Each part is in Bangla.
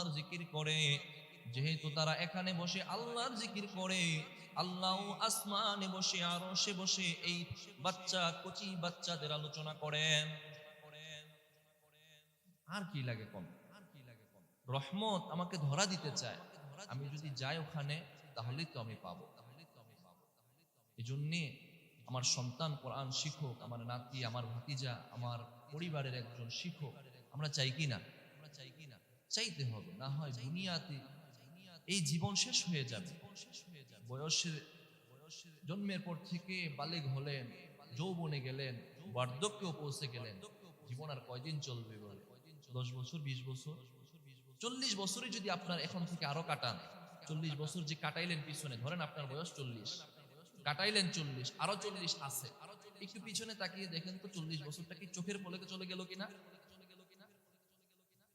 আল্লাহর জিকির করে, যেহেতু তারা এখানে বসে আল্লাহর জিকির করে, আল্লাহ আসমানে বসে আরশে বসে এই কচি বাচ্চাদের আলোচনা করেন। আর কি লাগে কোন? রহমত আমাকে ধরা দিতে চায়, আমি যদি যাই ওখানে তাহলেই তো আমি পাবো। এই জন্যে আমার সন্তান কোরআন শিখুক, আমার নাতি, আমার ভাতিজা, আমার পরিবারের একজন শিখুক। আমরা চাই কি না? চাইতে হবে, না হয় দুনিয়াতে এই জীবন শেষ হয়ে যাবে। বয়সের জন্মের পর থেকে বালেগ হলেন, যৌবনে গেলেন, বার্ধক্যেও পৌঁছে গেলেন, জীবন আর কয়দিন চলবে বলে? 10 বছর, 20 বছর, 40 বছরই যদি আপনার এখন থেকে আরো কাটান, 40 বছর যে কাটাইলেন পিছনে, ধরেন আপনার বয়স 40, কাটাইলেন 40, আরো 40 আছে, একটু পিছনে তাকিয়ে দেখেন তো 40 বছরটা কি চোখের পলকে চলে গেল কিনা?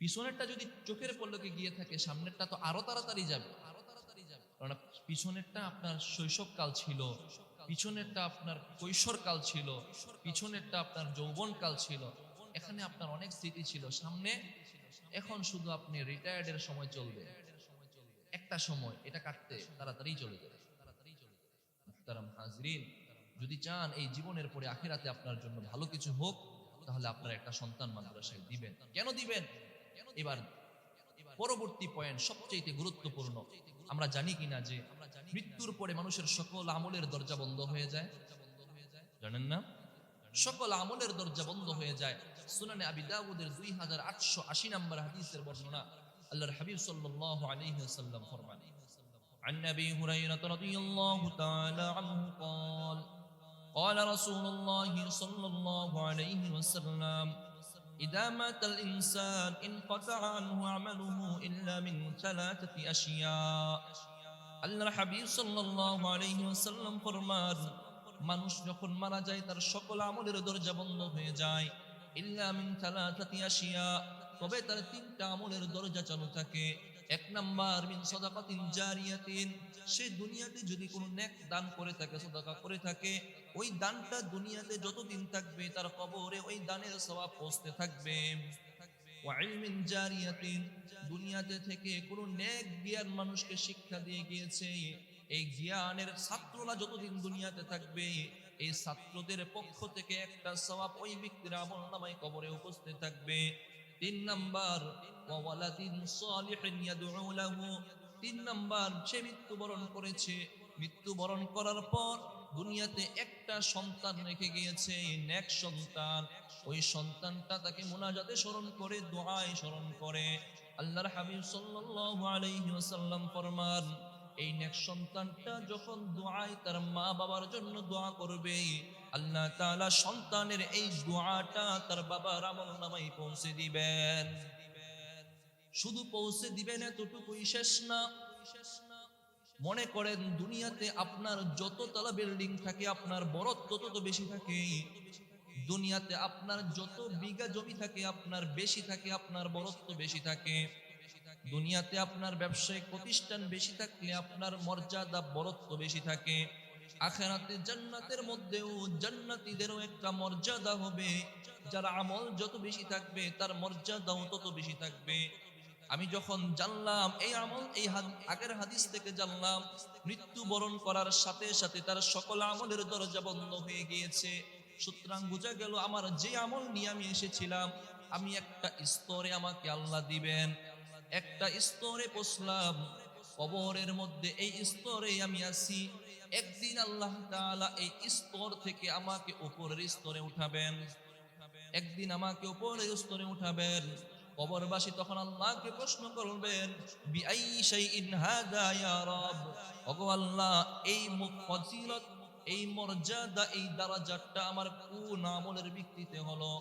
পিছনেরটা যদি চোখের পলকে গিয়ে থাকে, সামনেরটা তো আরো তাড়াতাড়ি যাবে। কারণ পিছনেরটা আপনার শৈশবকাল ছিল, পিছনেরটা আপনার কৈশোরকাল ছিল, পিছনেরটা আপনার যৌবনকাল ছিল, এখানে আপনার অনেক স্মৃতি ছিল। সামনে এখন শুধু আপনি রিটায়ার্ডের সময় চলবে, একটা সময় এটা কাটতে তাড়াতাড়ি চলে যাবে। মুহতারাম হাজরিন, যদি চান এই জীবনের পরে আখিরাতে আপনার জন্য ভালো কিছু হোক, তাহলে আপনার একটা সন্তান মাদ্রাসায় দিবেন। কেন দিবেন? এবার পরবর্তী পয়েন্ট সবচেয়ে গুরুত্বপূর্ণ। আমরা জানি কিনা যে মৃত্যুর পরে মানুষের সকল আমলের দরজা বন্ধ হয়ে যায়? জানেন না? সকল আমলের দরজা বন্ধ হয়ে যায়। সুনানে আবি দাউদের 2880 নম্বর হাদিসের বর্ণনা, আল্লাহর হাবিব সাল্লাল্লাহু আলাইহি ওয়াসাল্লাম ফরমান, عن أبي هريرة رضي الله تعالى عنه قال قال رسول الله صلى الله عليه وسلم إذا مات الإنسان انقطع عنه عمله إلا من ثلاثة أشياء আল্লাহর হাবিব সাল্লাল্লাহু আলাইহি ওয়াসাল্লাম ফরমান, মানুষ যখন মারা যায় তার সকল আমলের দরজা বন্ধ হয়ে যায়, ইল্লা মিন সালাসাতি আশিয়া, তবে তার তিনটা আমলের দরজা চালু থাকে। এক নাম্বার মিন সাদাকাতিন জারিয়াতিন, সে দুনিয়াতে যদি কোনো নেক দান করে থাকে, সাদাকা করে থাকে, ওই দানটা দুনিয়াতে যতদিন থাকবে তার কবরে ওই দানের সওয়াব পৌঁছতে থাকবে। ওয়া ইলমিন জারিয়াতিন, দুনিয়াতে থেকে কোনো নেক জ্ঞান মানুষকে শিক্ষা দিয়ে গিয়েছে, এই জ্ঞানের ছাত্ররা যতদিন দুনিয়াতে থাকবে, এই ছাত্রদের পক্ষ থেকে একটা সওয়াব ওই ব্যক্তির আমলনামায় কবরে উপস্থিত থাকবে। 3 নাম্বার ওয়া ওয়ালাদিন সালিহিন ইয়াদউ লাহু, 3 নাম্বার সে মৃত্যুবরণ করেছে, মৃত্যুবরণ করার পর দুনিয়াতে একটা সন্তান রেখে গিয়েছে, নেক সন্তান, ওই সন্তানটা তাকে মুনাজাতে স্মরণ করে, দোয়ায় স্মরণ করে। আল্লাহর হাবিব সাল্লাল্লাহু আলাইহি ওয়াসাল্লাম ফরমান, এই নেক সন্তানটা যখন দোয়ায় তার মা বাবার জন্য দোয়া করবে, আল্লাহ তাআলা সন্তানের এই দোয়াটা তার বাবার আমলনামায় পৌঁছে দিবেন। শুধু পৌঁছে দিবেন এতটুকুই শেষ না, মনে করেন দুনিয়াতে আপনার যত তলা বিল্ডিং থাকে, আপনার বরত্ব তত বেশি থাকে। দুনিয়াতে আপনার যত বিঘা জমি থাকে, আপনার বেশি থাকে, আপনার বরত্ব বেশি থাকে। দুনিয়াতে আপনার ব্যবসায়িক প্রতিষ্ঠান বেশি থাকলে আপনার মর্যাদা বরত্ব বেশি থাকে। আখিরাতে জান্নাতের মধ্যেও জান্নাতীদেরও একটা মর্যাদা হবে, যার আমল যত বেশি থাকবে তার মর্যাদাও তত বেশি থাকবে। আমি যখন জানলাম এই আমল, এই আগের হাদিস থেকে জানলাম মৃত্যুবরণ করার সাথে সাথে তার সকল আমলের দরজা বন্ধ হয়ে গিয়েছে, সুতরাং বোঝা গেল আমার যে আমল নিয়ে আমি এসেছিলাম, আমি একটা স্তরে আমাকে আল্লাহ দিবেন। একটা স্তরে পৌঁছলাম, কবরের মধ্যে এই স্তরে আমি আছি, একদিন আল্লাহ তাআলা এই স্তর থেকে আমাকে উপরের স্তরে উঠাবেন, একদিন আমাকে উপরের স্তরে উঠাবেন। কবরবাসী তখন আল্লাহকে প্রশ্ন করবেন, বিআই শাইইন হাদা ইয়া রব, ওগো আল্লাহ, এই ফজিলত, এই মর্যাদা, এই দারাজাতটা আমার কোন আমলের ভিত্তিতে হলো?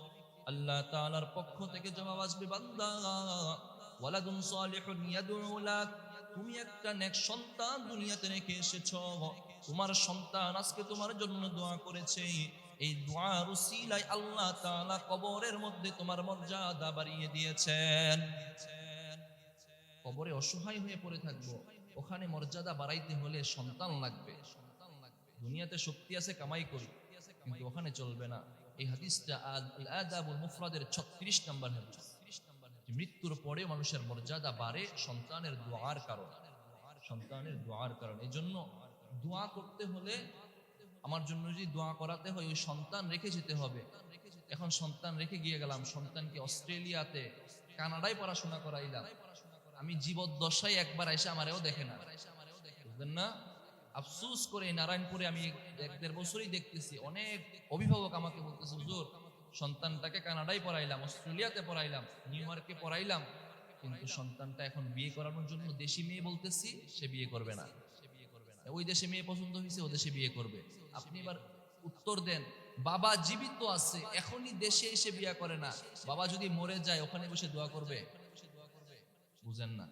আল্লাহ তাআলার পক্ষ থেকে জবাব আসবে, বান্দা, ওয়ালাদুন সালিহুন ইয়াদউ লাক, তুমি একটা নেক সন্তান দুনিয়াতে রেখে এসেছো, তোমার সন্তান আজকে তোমার জন্য দোয়া করেছে, এই দোয়ার উসিলায় আল্লাহ তাআলা কবরের মধ্যে তোমার মর্যাদা বাড়িয়ে দিয়েছেন। কবরে অসহায় হয়ে পড়ে থাকবো, ওখানে মর্যাদা বাড়াইতে হলে সন্তান লাগবে। দুনিয়াতে শক্তি আছে, কামাই করি, কিন্তু ওখানে চলবে না। এই হাদিসটা আল আদাবুল মুফরাদের 36 নম্বর হাদিস। মৃত্যুর পরে মানুষের মর্যাদা বাড়ে সন্তানের দোয়ার কারণে, সন্তানের দোয়ার কারণে। এই জন্য দোয়া করতে হলে, আমার জন্য যদি দোয়া করাতে হয়, ওই সন্তান রেখে যেতে হবে। এখন সন্তান রেখে গিয়ে গেলাম, সন্তানকে অস্ট্রেলিয়াতে কানাডায় পড়াশোনা করাইলাম, আমি জীবদ্দশায় একবার এসে আমারেও দেখে না, বুঝলেন না? আফসোস করে নারায়ণপুরে আমি 1-1.5 বছরই দেখতেছি, অনেক অভিভাবক আমাকে বলতেছে, হুজুর সন্তানটাকে কানাডায় পড়াইলাম, অস্ট্রেলিয়াতে পড়াইলাম, নিউ ইয়র্কে পড়াইলাম, কিন্তু সন্তানটা এখন বিয়ে করানোর জন্য দেশি মেয়ে বলতেছি, সে বিয়ে করবে না। ওই দেশে মেয়ে পছন্দ হয়েছে, ও দেশে বিয়ে করবে। আপনি এবার উত্তর দেন, বাবা জীবিত আছে, এখনই দেশে এসে বিয়ে করে না, বাবা যদি মরে যায় ওখানে বসে দোয়া করবে? বুঝেন না,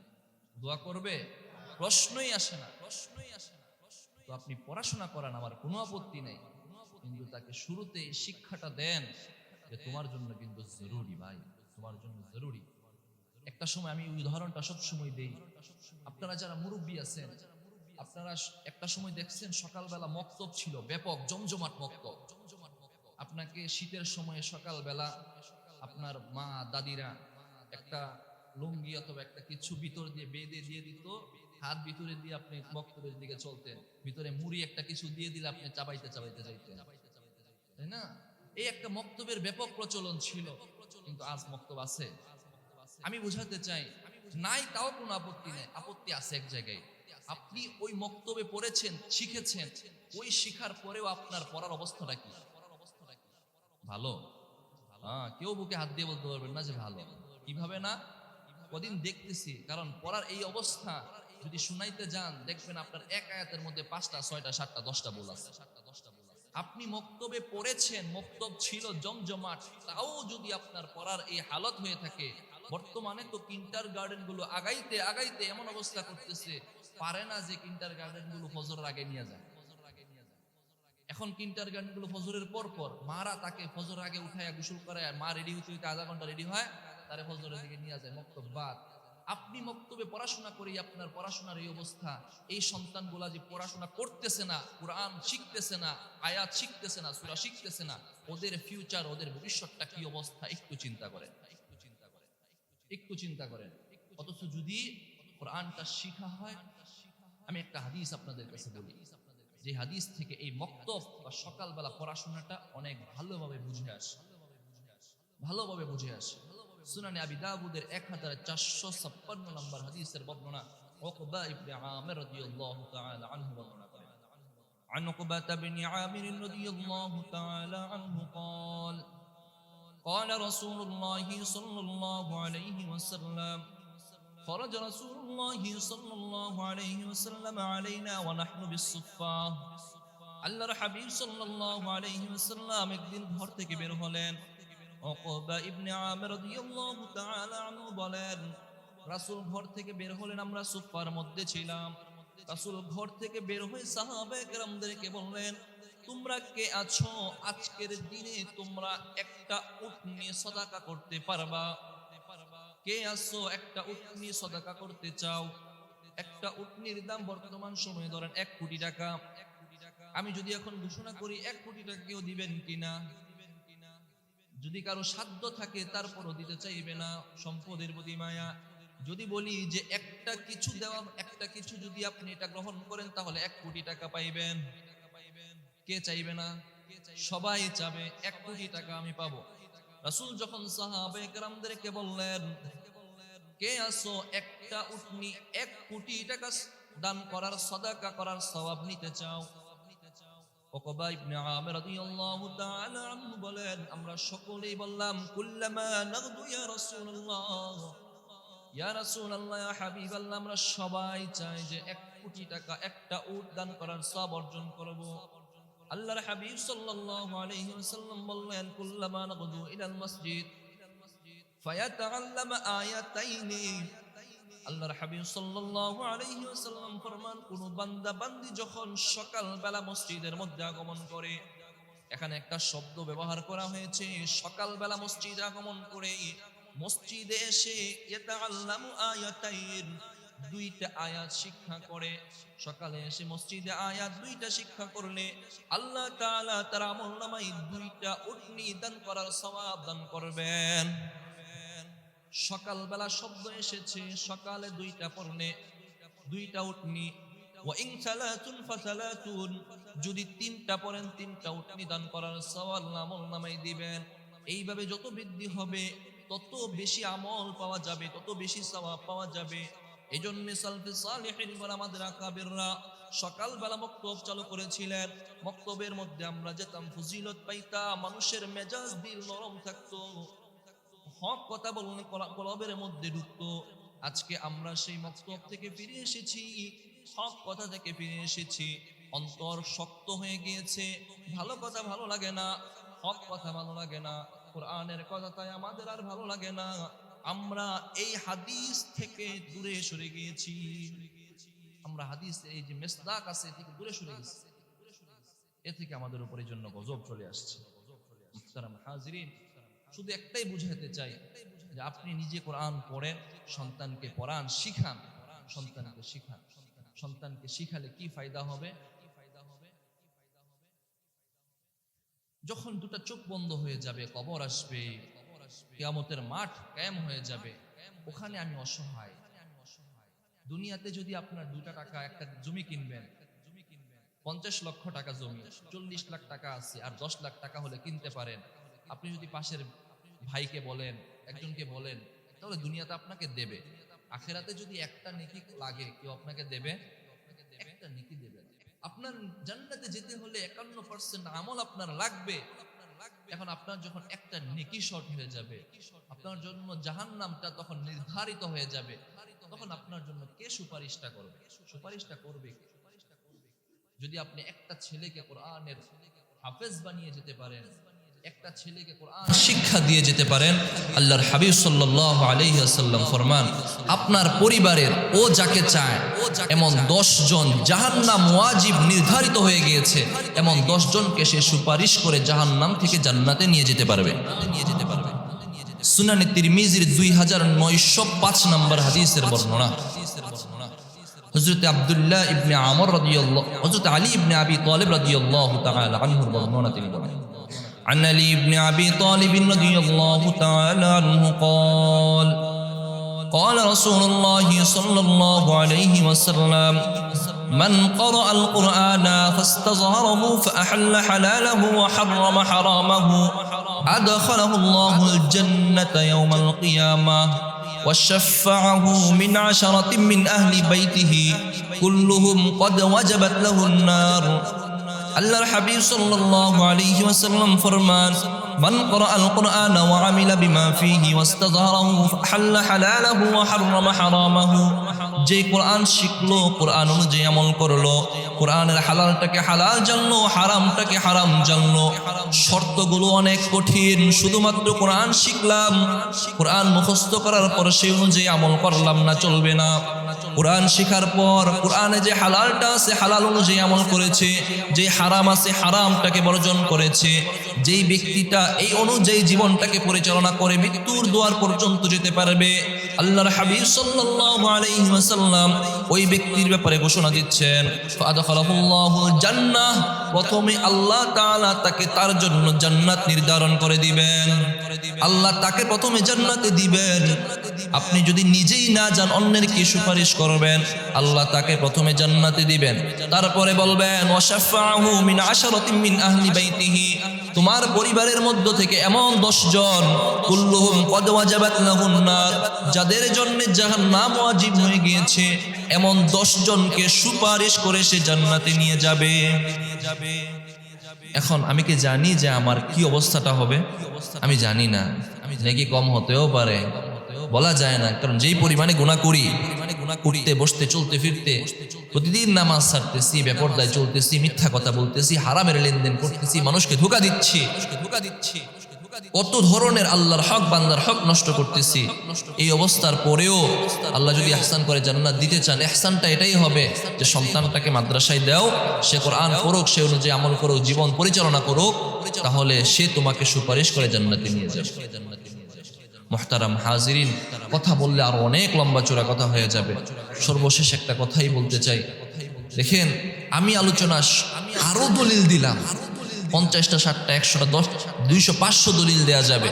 দোয়া করবে? প্রশ্নই আসে না, প্রশ্নই আসে না। তো আপনি পড়াশোনা করান, আমার কোনো আপত্তি নাই, কিন্তু তাকে শুরুতে শিক্ষাটা দেন যে তোমার জন্য কিন্তু জরুরি ভাই, তোমার জন্য জরুরি। একটা সময় আমি উদাহরণটা সব সময় দেই, আপনারা যারা মুরব্বী আছেন, আপনারা একটা সময় দেখছেন সকালবেলা মক্তব ছিল, ব্যাপক জমজমাট মক্তব। আপনাকে শীতের সময়ে সকালবেলা আপনার মা দাদিরা একটা লুঙ্গি অথবা একটা কিছু ভিতর দিয়ে বেঁধে দিয়ে দিত, হাত ভিতরে দিয়ে আপনি মক্তবের দিকে চলতেন, ভিতরে মুড়ি একটা কিছু দিয়ে দিলে আপনি চাবাইতে চাবাইতে যাইতেন, তাই না? এই একটা মক্তবের ব্যাপক প্রচলন ছিল, কিন্তু আজ মক্তব আছে? আমি বুঝাতে চাই, নাই তাও কোনো আপত্তি নেই, আপত্তি আছে এক জায়গায়। আপনি ওই মক্তবে পড়েছেন, শিখেছেন, ওই শিখার পরেও আপনার পড়ার অবস্থাটা কি? ভালো? হ্যাঁ, কেউ বুকে হাত দিয়ে বলতে পারবেন না যে ভালো। কিভাবে না? কদিন দেখতেছি, কারণ পড়ার এই অবস্থা যদি শুনাইতে যান, দেখবেন আপনার এক আয়াতের মধ্যে 5টা 6টা 7টা 10টা বল আছে। আপনি মক্তবে পড়েছেন, মক্তব ছিল জমজমাট, তাও যদি আপনার পড়ার এই হালত হয়ে থাকে, বর্তমানে তো কিন্টার গার্ডেন গুলো আগাইতে আগাইতে এমন অবস্থা করতেছে, পারে না যে কিন্টার গার্ডেন গুলো ফজরের আগে নিয়ে যায়। এখন কিন্টার গার্ডেন গুলো ফজরের পর পর মারা তাকে ফজর আগে উঠায় গোসল করায়, মা রেডি হইতে হইতে আধা ঘন্টা রেডি হয়, তারে ফজরের দিকে নিয়ে যায়, মক্তব বাদ। আপনি মক্তবে পড়াশোনা করি, আপনার পড়াশোনার এই অবস্থা, এই সন্তানগুলা যে পড়াশোনা করতেছে না, কোরআন শিখতেছে না, আয়াত শিখতেছে না, সূরা শিখতেছে না, ওদের ফিউচার, ওদের ভবিষ্যৎটা কি অবস্থা একটু চিন্তা করেন, একটু চিন্তা করেন। অথচ যদি কোরআনটা শিখা হয়, আমি একটা হাদিস আপনাদের কাছে বলি, যে হাদিস থেকে এই মক্তব বা সকালবেলা পড়াশোনাটা অনেক ভালোভাবে বুঝে আসে, ভালোভাবে বুঝে আসে। সুনানে আবি দাউদের 1456 নম্বর হাদিসের বর্ণনা, উকবা ইবনে আমির রাদিয়াল্লাহু তাআলা আনহু বর্ণনা করেন। عن عقبة بن عامر رضي الله تعالى عنه قال قال رسول الله صلى الله عليه وسلم خرج رسول الله صلى الله عليه وسلم علينا ونحن بالصفة আল্লাহর হাবিব সাল্লাল্লাহু আলাইহি ওয়াসাল্লাম একদিন ঘর থেকে বের হলেন। উকবা ইবনে আমির রাদিয়াল্লাহু তাআলা আনহু বলেন, রাসূল ঘর থেকে বের হলেন, আমরা সুফার মধ্যে ছিলাম। রাসূল ঘর থেকে বের হয়ে সাহাবায়ে কেরামদেরকে বললেন, তোমরা কে আছো, আজকের দিনে তোমরা একটা উট নিয়ে সদাকা করতে পারবা? কে আছো একটা উট নিয়ে সদাকা করতে চাও? একটা উটনির দাম বর্তমান সময়ে ধরেন 1 কোটি টাকা। আমি যদি এখন ঘোষণা করি 1 কোটি টাকা কেউ দিবেন কিনা? যদি কারো সাধ্য থাকে তারপরও দিতে চাইবে না, সম্পদের প্রতি মায়া। যদি বলি যে একটা কিছু দেওয়া, একটা কিছু যদি আপনি এটা গ্রহণ করেন তাহলে 1 কোটি টাকা পাইবেন, কে চাইবে না? সবাই চাবে 1 কোটি টাকা আমি পাবো। রাসূল যখন সাহাবায়ে কেরামদেরকে বললেন, কে আছো একটা উটনি 1 কোটি টাকা দান করার, সাদাকা করার সওয়াব নিতে চাও? উকবা ইবনে আমির রাদিয়াল্লাহু তাআলা আনহু বলেন, আমরা সকলেই বললাম, কুল্লামা নাগদু ইয়া রাসূলুল্লাহ, ইয়া রাসূলুল্লাহ, ইয়া হাবিবাল্লাহ, আমরা সবাই চাই যে 1 কোটি টাকা একটা উট দান করার সওয়াব অর্জন করব। আল্লাহর হাবিব সাল্লাল্লাহু আলাইহি ওয়াসাল্লাম বললেন, কুল্লামা নাগদু ইলাল মসজিদ ফায়াতাআল্লামা আয়াতাইনি। আল্লাহর হাবিব সাল্লাল্লাহু আলাইহি ওয়াসাল্লাম ফরমান, কোন বান্দা বান্দি যখন সকাল বেলা মসজিদের মধ্যে আগমন করে, এখানে একটা শব্দ ব্যবহার করা হয়েছে, সকাল বেলা মসজিদে আগমন করে, মসজিদে এসে ইয়াতাআল্লামু আয়াতাইন, 2টা আয়াত শিক্ষা করে। সকালে এসে মসজিদে আয়াত 2টা শিক্ষা করলে আল্লাহ তাআলা তার আমলনামায় 2টা উটনি দান করার সওয়াব দান করবেন। সকালবেলা শব্দ এসেছে, সকালে দুইটা পর্ণে দুইটা উটনি, ওয়া ইন সালাতুন ফাসালাতুন, যদি তিনটা পড়েন তিনটা উটনি দান করার সওয়াব আমল নামাই দিবেন। এইভাবে যত বৃদ্ধি হবে তত বেশি আমল পাওয়া যাবে, তত বেশি সওয়াব পাওয়া যাবে। এজন্য সালফে সালেহিন বলে আমাদের আকাবিররা সকালবেলা মক্তব চালু করেছিলেন। মক্তবের মধ্যে আমরা যেতাম, ফজিলত পাইতাম, মানুষের মেজাজ দিল নরম থাকতো, হক কথা বললে কলবের মধ্যে ঢুকতো। আজকে আমরা সেই মক্তব থেকে ফিরে এসেছি, হক কথা থেকে ফিরে এসেছি, অন্তর শক্ত হয়ে গিয়েছে, ভালো কথা ভালো লাগে না, হক কথা ভালো লাগে না, কোরআনের কথা তাই আমাদের আর ভালো লাগে না। আমরা এই হাদিস থেকে দূরে সরে গিয়েছি, আমরা হাদিস এই যে মেসদাক আছে থেকে দূরে সরে গেছি, এ থেকে আমাদের উপরে জন্য গজব চলে আসছে। মুহতারাম হাজিরিন, শুধু একটাই বুঝাতে চাই যে আপনি নিজে কোরআন পড়েন, সন্তানকে পড়ান, শিখান, সন্তানকে শিখান। সন্তানকে শিখালে কি ফায়দা হবে? যখন দুটা চোখ বন্ধ হয়ে যাবে, কবর আসবে, কিয়ামতের মাঠ কায়েম হয়ে যাবে, ওখানে আমি অসহায়। দুনিয়াতে যদি আপনার 2টা টাকা, একটা জমি কিনবেন, 50 লক্ষ টাকা জমি, 40 লাখ টাকা আছে, আর 10 লাখ টাকা হলে কিনতে পারেন। আপনি যদি পাশের ভাইকে বলেন, একজনকে বলেন, তাহলে দুনিয়াতে আপনাকে দেবে। আখেরাতে যদি একটা নেকি লাগে, কেউ আপনাকে দেবে? একটা নেকি দেবে। আপনার জান্নাতে যেতে হলে 51% আমল আপনার লাগবে। এখন আপনার যখন একটা নেকি শর্ট হয়ে যাবে, আপনার জন্য জাহান্নামটা তখন নির্ধারিত হয়ে যাবে, তখন আপনার জন্য কে সুপারিশটা করবে? সুপারিশটা করবে কে? যদি আপনি একটা ছেলেকে কোরআনের হাফেজ বানিয়ে যেতে পারেন, একটা ছেলেকে কোরআন শিক্ষা দিয়ে যেতে পারেন, আল্লাহর হাবিব সাল্লাল্লাহু আলাইহি ওয়াসাল্লাম ফরমান, আপনার পরিবারের ও যাকে চায় এমন 10 জন জাহান্নাম ওয়াজিব নির্ধারিত হয়ে গিয়েছে, এমন 10 জনকে সে সুপারিশ করে জাহান্নাম থেকে জান্নাতে নিয়ে যেতে পারবে। সুনানে তিরমিজির 2905 নম্বর হাদিসের বর্ণনা। হযরত আব্দুল্লাহ ইবনে আমর রাদিয়াল্লাহু, হযরত আলী ইবনে আবি তালিব রাদিয়াল্লাহু তাআলা আনহুর বর্ণনা তিনি বলেন, عن علي بن أبي طالب رضي الله تعالى عنه قال قال رسول الله صلى الله عليه وسلم من قرأ القرآن فاستظهره فأحل حلاله وحرم حرامه أدخله الله الجنة يوم القيامة وشفعه من 10 من أهل بيته كلهم قد وجبت له النار। আল্লাহর হাবিব সাল্লাল্লাহু আলাইহি ওয়াসাল্লাম ফরমান, মান ক্বরাআল কুরআন ওয়া আমিলা বিমা ফীহি ওয়াস্তাযহারাহু ফাহাল্লা হালালাহু ওয়া হাররামা হারামাহু, যে কোরআন শিখলো, কোরআন অনুযায়ী আমল করলো, কোরআনের হালালটাকে হালাল জানলো, হারামটাকে হারাম জানলো। শর্তগুলো অনেক কঠিন, শুধুমাত্র কোরআন শিখলাম, কোরআন মুখস্থ করার পর সেই অনুযায়ী আমল করলাম না, চলবে না। কোরআন শিখার পর কোরআনে যে হালালটা আছে হালাল অনুযায়ী আমল করেছে, যে হারাম আছে হারামটাকে বর্জন করেছে, যেই ব্যক্তিটা এই অনুযায়ী জীবনটাকে পরিচালনা করে মৃত্যুর দুয়ার পর্যন্ত যেতে পারবে, আল্লাহর হাবিব সাল্লাল্লাহু আলাইহি ওয়াসাল্লাম ওই ব্যক্তির ব্যাপারে ঘোষণা দিচ্ছেন, ফাআদখালাহুল্লাহুল জান্নাহ, প্রথমে আল্লাহ তাআলা তাকে তার জন্য জান্নাত নির্ধারণ করে দিবেন। আল্লাহ তাকে প্রথমে জান্নাতে দিবেন। আপনি যদি নিজেই না যান, অন্যের কি সুপারিশ করবেন? আল্লাহ তাকে প্রথমে জান্নাতে দিবেন, তারপরে বলবেন ওয়াশাফাহু মিন 10 মিন আহলি বাইতিহি, তোমার পরিবারের মধ্য থেকে এমন 10 জন, কুল্লুহুম কদ ওয়াজাবাত লাহুন নার, যাদের জন্য জাহান্নাম ওয়াজিব হয়ে গিয়েছে, এমন 10 জনকে সুপারিশ করে সে জান্নাতে নিয়ে যাবে। এখন আমি কি জানি যে আমার কি অবস্থাটা হবে? আমি জানি না, নাকি কম হতেও পারে, বলা যায় না। কারণ যেই পরিমাণে গুনাহ করি, উঠতে বসতে চলতে ফিরতে, প্রতিদিন নামাজ ছাড়তেছি, বেপরদায় চলতেছি, মিথ্যা কথা বলতেছি, হারামের লেনদেন করতেছি, মানুষকে ধোঁকা দিচ্ছি, কত ধরনের আল্লাহর হক, বান্দার হক নষ্ট করতেছি। এই অবস্থার পরেও আল্লাহ যদি ইহসান করে জান্নাত দিতে চান, ইহসানটা এটাই হবে যে সন্তানটাকে মাদ্রাসায় দাও, সে কোরআন পড়ুক, সে অনুযায়ী আমল করুক, জীবন পরিচালনা করুক, তাহলে সে তোমাকে সুপারিশ করে জান্নাতে নিয়ে যাবে। মুহতারাম হাজিরিন, কথা বললে আরো অনেক লম্বা চূড়া কথা হয়ে যাবে। সর্বশেষ একটা কথাই বলতে চাই। দেখেন, আমি আলোচনা আরো দলিল দিলাম, 50টা 60টা 100টা 10 200 500 দলিল দেয়া যাবে,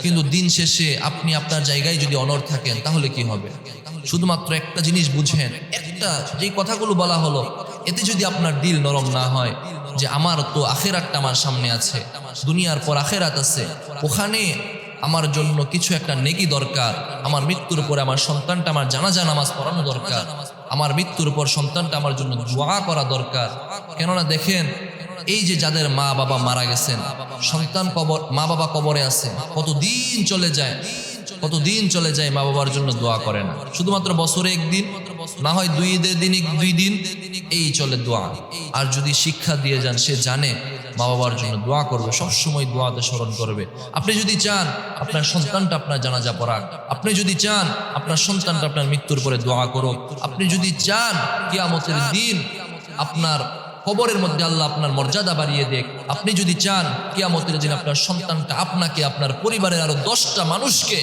কিন্তু দিন শেষে আপনি আপনার জায়গায় যদি অনড় থাকেন তাহলে কি হবে? শুধুমাত্র একটা জিনিস বুঝেন, একটা যেই কথাগুলো বলা হলো এতে যদি আপনার দিল নরম না হয় যে আমার তো আখেরাতটা আমার সামনে আছে, দুনিয়ার পর আখেরাত আছে, ওখানে আমার জন্য কিছু একটা নেকি দরকার, আমার মৃত্যুর পরে আমার সন্তানটা আমার জানাজা নামাজ পড়ানো দরকার, আমার মৃত্যুর পর সন্তানটা আমার জন্য দোয়া করা দরকার। কেননা দেখেন, এই যে যাদের মা বাবা মারা গেছেন, সন্তান কবর, মা বাবা কবরে আছে, কতদিন চলে যায়, কতদিন চলে যায় মা বাবার জন্য দোয়া করে না। শুধুমাত্র বছরে একদিন, না হয় দুই দিন এই চলে দোয়া। আর যদি শিক্ষা দিয়ে যান, সে জানে মা বাবার জন্য দোয়া করবে, সবসময় দোয়াতে স্মরণ করবে। আপনি যদি চান আপনার সন্তানটা আপনার জানাজা পড়াক, আপনি যদি চান আপনার সন্তানটা আপনার মৃত্যুর পরে দোয়া করুক, আপনি যদি চান কিয়ামতের দিন আপনার কবরের মধ্যে আল্লাহ আপনার মর্যাদা বাড়িয়ে দেখ, আপনি যদি চান কিয়ামতের দিন আপনার সন্তানটা আপনাকে, আপনার পরিবারের আরো 10টা মানুষকে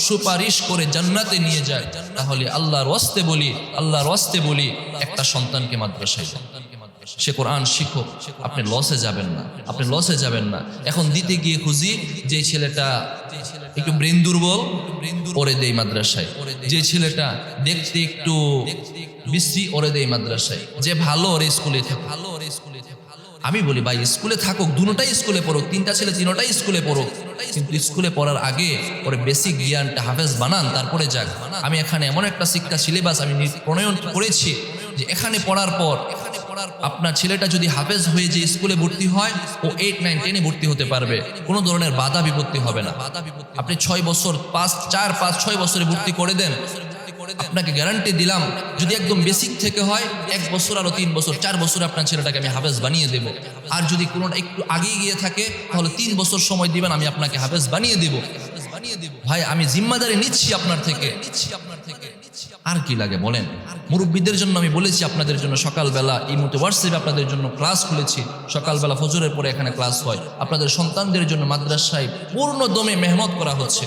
সুপারিশ করে জান্নাতে নিয়ে যায়, তাহলে আল্লাহর ওয়াস্তে বলি একটা সন্তানকে মাদ্রাসায় দেন, সে কোরআন শিখো, আপনি লসে যাবেন না, আপনি লসে যাবেন না। এখন দিতে গিয়ে খুঁজি যে ছেলেটা একটু ব্রেন দুর্বল, ওরে দেই মাদ্রাসায়, যে ছেলেটা দেখতে একটু বিশ্রী, ওরে দেই মাদ্রাসায়, যে ভালো ওরে স্কুলে থাকে। আমি বলি ভাই স্কুলে থাকুক, দুটোটাই স্কুলে পড়ুক, 3টা ছেলে 3টাই স্কুলে পড়ুক, কিন্তু স্কুলে পড়ার আগে ওরে বেসিক জ্ঞানটা হাফেজ বানান, তারপরে যাক। আমি এখানে এমন একটা শিক্ষা সিলেবাস আমি প্রণয়ন করেছি যে এখানে পড়ার পর আপনার ছেলেটা যদি হাফেজ হয়ে যে স্কুলে ভর্তি হয়, ও 8, 9, 10-এ ভর্তি হতে পারবে, কোনো ধরনের বাধা বিপত্তি হবে না। আপনি 6 বছর 4, 5, 6 বছরে ভর্তি করে দেন, আপনাকে গ্যারান্টি দিলাম যদি একদম বেসিক থেকে হয় 1 বছর আরো 3 বছর 4 বছরে আপনার ছেলেটাকে আমি হাফেজ বানিয়ে দেব। আর যদি কোনোটা একটু আগিয়ে গিয়ে থাকে তাহলে 3 বছর সময় দিবেন, আমি আপনাকে হাফেজ বানিয়ে দেব। ভাই আমি জিম্মাদারি নিচ্ছি আপনার থেকে, আর কি লাগে বলেন? মুরব্বীদের জন্য আমি বলেছি আপনাদের জন্য সকালবেলা এই মুহূর্তে হোয়াটসঅ্যাপে আপনাদের জন্য ক্লাস খুলেছি, সকালবেলা ফজরের পরে এখানে ক্লাস হয়। আপনাদের সন্তানদের জন্য মাদ্রাসায় পূর্ণ দমে মেহনত করা হচ্ছে,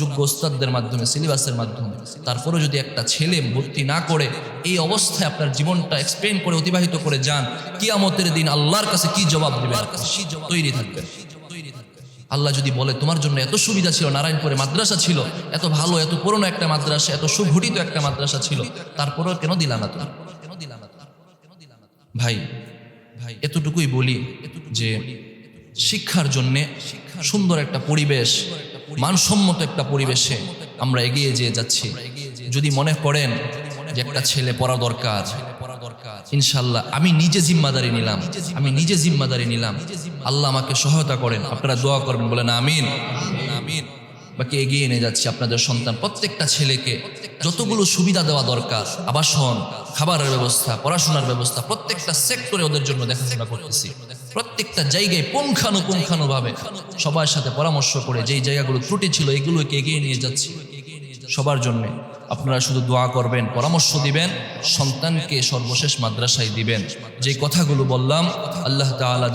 যোগ্য ওস্তাদদের মাধ্যমে, সিলেবাসের মাধ্যমে। তারপরে যদি একটা ছেলে ভর্তি না করে এই অবস্থায় আপনার জীবনটা এক্সপ্লেন করে অতিবাহিত করে যান, কিয়ামতের দিন আল্লাহর কাছে কি জবাব দিবেন? তৈরি থাকবেন। আল্লাহ যদি বলে তোমার জন্য এত সুবিধা ছিল, নারায়ণপুরে মাদ্রাসা ছিল, এত ভালো, এত পুরনো একটা মাদ্রাসা, এত সুগঠিত একটা মাদ্রাসা ছিল, তারপরেও কেন দিলা না তুমি? ভাই এতটুকুই বলি যে শিক্ষার জন্য সুন্দর একটা পরিবেশ, মানসম্মত একটা পরিবেশে আমরা এগিয়ে যেয়ে যাচ্ছি। যদি মনে করেন যে একটা ছেলে পড়া দরকার, ইনশাল্লাহ আমি নিজে জিম্মাদারি নিলাম, আল্লাহ আমাকে সহায়তা করেন, আপনারা দোয়া করবেন, বলেন আমিন। বাকি এগিয়ে নিয়ে যাচ্ছি আপনাদের সন্তান, প্রত্যেকটা ছেলেকে যতগুলো সুবিধা দেওয়া দরকার, আবাসন, খাবারের ব্যবস্থা, পড়াশোনার ব্যবস্থা, প্রত্যেকটা সেক্টরে ওদের জন্য দেখাশোনা করতেছি। প্রত্যেকটা জায়গায় পুঙ্খানুপুঙ্খানুভাবে সবার সাথে পরামর্শ করে যেই জায়গাগুলো ত্রুটি ছিল এগুলোকে এগিয়ে নিয়ে যাচ্ছি সবার জন্য। আপনারা শুধু দোয়া করবেন, পরামর্শ দিবেন, সন্তানকে সর্বশেষ মাদ্রাসায় দিবেন। যে কথাগুলো বললাম আল্লাহ তাআলা